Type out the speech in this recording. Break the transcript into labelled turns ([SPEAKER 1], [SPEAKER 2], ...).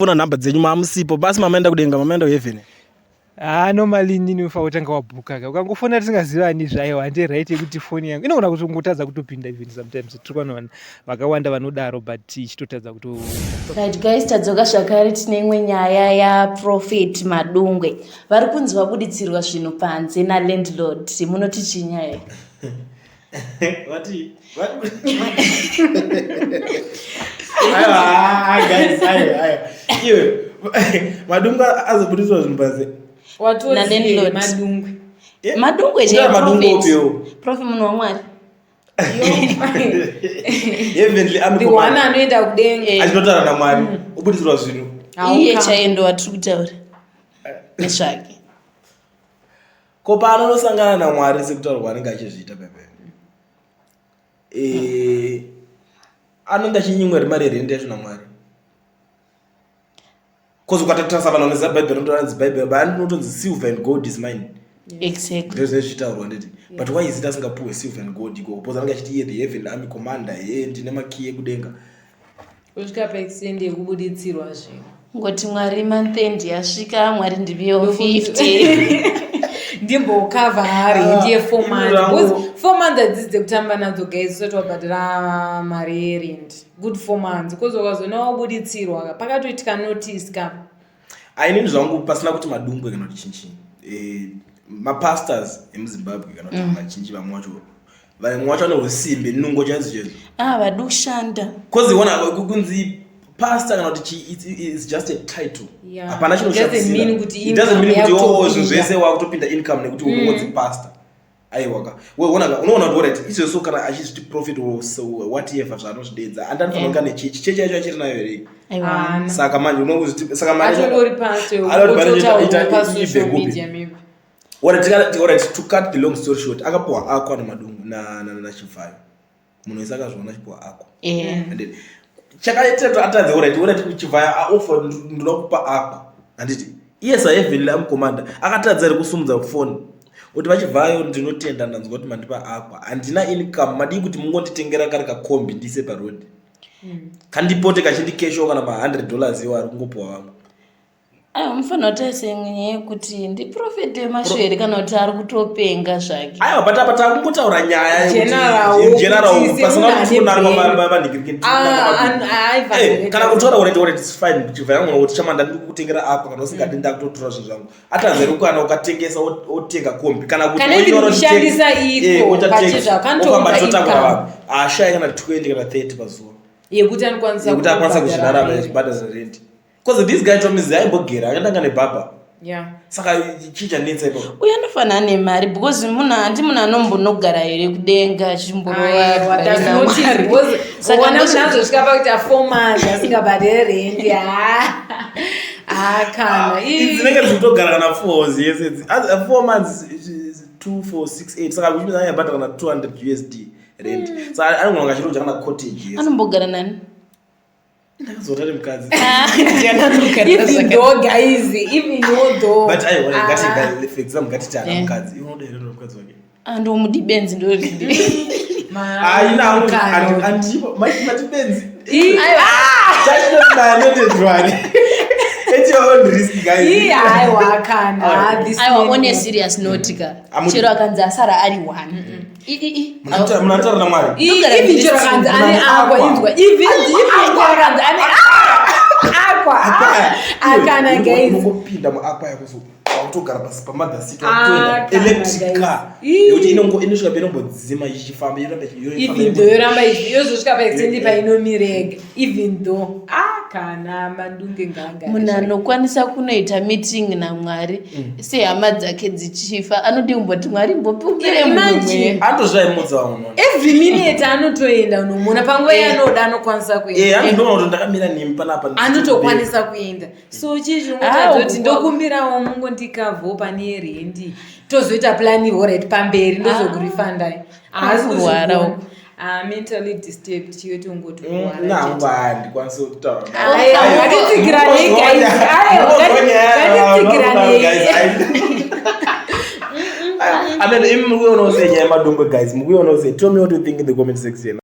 [SPEAKER 1] Fona namba dzenyu mamusipo basi mamaenda kudenga mamaenda kuheaven.
[SPEAKER 2] Normally nini ufa utanga wabhuka ukangofona tisingazivani zvaiwa hande right yekuti foni yangu inogona kuti ungotadza kutopinda even sometimes tiri vakawanda vanodaro but ichitotadza kuto
[SPEAKER 3] right guys, tadzoka zvakare tine imwe nyaya yaProfit Madungwe. Vari kunzi vabuditsirwa zvinhu panze nalandlord. Munoti chinyaya
[SPEAKER 1] What? Guys, iwe Madungwe azobuditsirwa zvinhu panze.
[SPEAKER 3] Nalandlord
[SPEAKER 4] Madungwe.
[SPEAKER 3] Madungwe je Prophet munhu waMwari.
[SPEAKER 1] Evenly
[SPEAKER 4] The one anoenda kudenga.
[SPEAKER 1] Achinotaura naMwari ubuditsirwa zvinhu.
[SPEAKER 3] Iye chaendo watiri kutaura nezvake.
[SPEAKER 1] Ko paanonosangana naMwari sekutaura kwaanenge achizviita pepe. Anenge achinyimwa mari yerende yacho naMwari. Kozi ukatatarisa vanhu vanoziva Bhaibheri unotoona Bhaibheri banotonzi silver and gold is mine.
[SPEAKER 3] Exactly.
[SPEAKER 1] Ndizvo zvitaurwa nditi. But why is it asingapuwe silver and gold iko? Because anenge achiti the heaven army commander ndine makey ekudenga.
[SPEAKER 4] Kusvika paextend yekubuditsirwa zvinhu.
[SPEAKER 3] Ngoti Mwari month end yasvika, Mwari ndibiyo 50.
[SPEAKER 4] Ndimbokava hari ndiye 4 months. 4 months adzidze kutamba nadzo guys usati wabhadhara mari yerent. Good 4 months. Kozi ukazona wabuditsirwa pakatoitika notice ka.
[SPEAKER 1] Ainini zvangu pasina kuti Madungwe kana kuti chinchi. Mapastors emuZimbabwe kana kuti machinji vamwe wacho vanosimbe nungo chanzi chezo.
[SPEAKER 3] Vadi kushanda.
[SPEAKER 1] Kozi wona kunzi pastor kana kuti it's just a title. Hapana chinoshandisira. It doesn't mean kuti zvinhu zvese wakutopinda income nekuti unonzi pastor. Aiwaka. Unoona kuti right izvo kana achizviti prophet so whatever zvanozvidedza andanifanira kunge chechi yacho achiri nayo here. Saka manje unozviti saka manje
[SPEAKER 4] achori pastor social media maybe.
[SPEAKER 1] Alright, to cut the long story short, akapuwa ako na Madungwe na Chivayo. Munhu wese akazviona chipuwa ako. And chakaita atadze alright Chivayo offer ndinokupa ako. Anditi yes I have been commander. Akatadza kusumudza phone. Kuti vachivayo ndinotenda ndanzwa kuti mandipa ako. Andina income madii kuti mungonditengera kari kakombi ndise pa road. Kandipote kachindikesho kana $100 iwo ari kungopuwa vamwe.
[SPEAKER 3] Mufanira kutarisenya kuti ndiProfit Mashweri kana kuti ari kutopenga zvake.
[SPEAKER 1] Aiwa patapata kungotaura nyaya
[SPEAKER 4] general
[SPEAKER 1] pasina kufuna vanhingiriki. Kana kutaura already it's fine Chivayo yangu kuti chamanda ndiri kutengera apa kana usingadi ndakutotora zvinhu zvangu. Atanzeri kana ukatengesa otenga kombi kana kuti
[SPEAKER 4] unoshandisa iko pachizva
[SPEAKER 1] kantoka ashaya kana 20 kana 30 pazuva.
[SPEAKER 4] Yekuti anokwanisa
[SPEAKER 1] kuzvirarama echibhadhara rent. Because this guy told me zaimbogera akatanga nebaba. Saka chicha nitsa ipo.
[SPEAKER 3] Uya anofanira nemari because munhu anombonogara here kudenga chimborova.
[SPEAKER 4] Saka ndozvika pakuti 4 months asingabhadhari rent. Kana
[SPEAKER 1] dzinenge dzitogara kana 4 yes 4 months 2468 saka which means ayabhadhara kana $200 rent. Saka anogona chiro chakana cottage.
[SPEAKER 3] Anombogara nani?
[SPEAKER 1] Ndakazotari mukadzi.
[SPEAKER 4] Even though guys, even though.
[SPEAKER 1] But I want to get for example gati tana mukadzi. Unoda here mukadzi wake.
[SPEAKER 3] Ando mudibenzi ndo ndi.
[SPEAKER 1] Ina andipo mati benzi. Chachino na ndwani. It's your own risk guys.
[SPEAKER 4] Aiwa kana.
[SPEAKER 3] Aiwa on serious note ka. Chero akanza asara ari 1.
[SPEAKER 1] Munatara na Mwari.
[SPEAKER 4] Even chero akanza ani akwa inzwa. Even chero akanza ani akwa. Akana guys.
[SPEAKER 1] Ngopinda mu akwa yakuzo. Utogara pasi pamada seat watoenda electric car. Yokuti inosvika penombodzima ichifamba yoramba
[SPEAKER 4] even though yoramba yozosvika paextendi painomirega even though kana Madungwe nganga
[SPEAKER 3] munhu anokwanisa kunoita meeting naMwari sehama dzake dzichifa anodi kumboti Mwari mbopukire mumwe
[SPEAKER 1] andozvaimudza vanhu
[SPEAKER 4] every minute anotoenda unomona panguva yanoda anokwanisa kuenda
[SPEAKER 1] andoona kuti ndakamira nemi panapa
[SPEAKER 4] anotokwanisa kuenda so chizvimutadzoti ndokumbirawo mungondikavho pane rendi tozoita plani already pamberi ndozokurifandai haasi kuzvara mentally disturbed chiwe tongotorwara
[SPEAKER 1] nangwa ndikwanisa kutaura
[SPEAKER 4] ngatitsikirane guys ngatitsikirane
[SPEAKER 1] I mean, if you want to say Madungwe guys, tell me what you think in the comment section.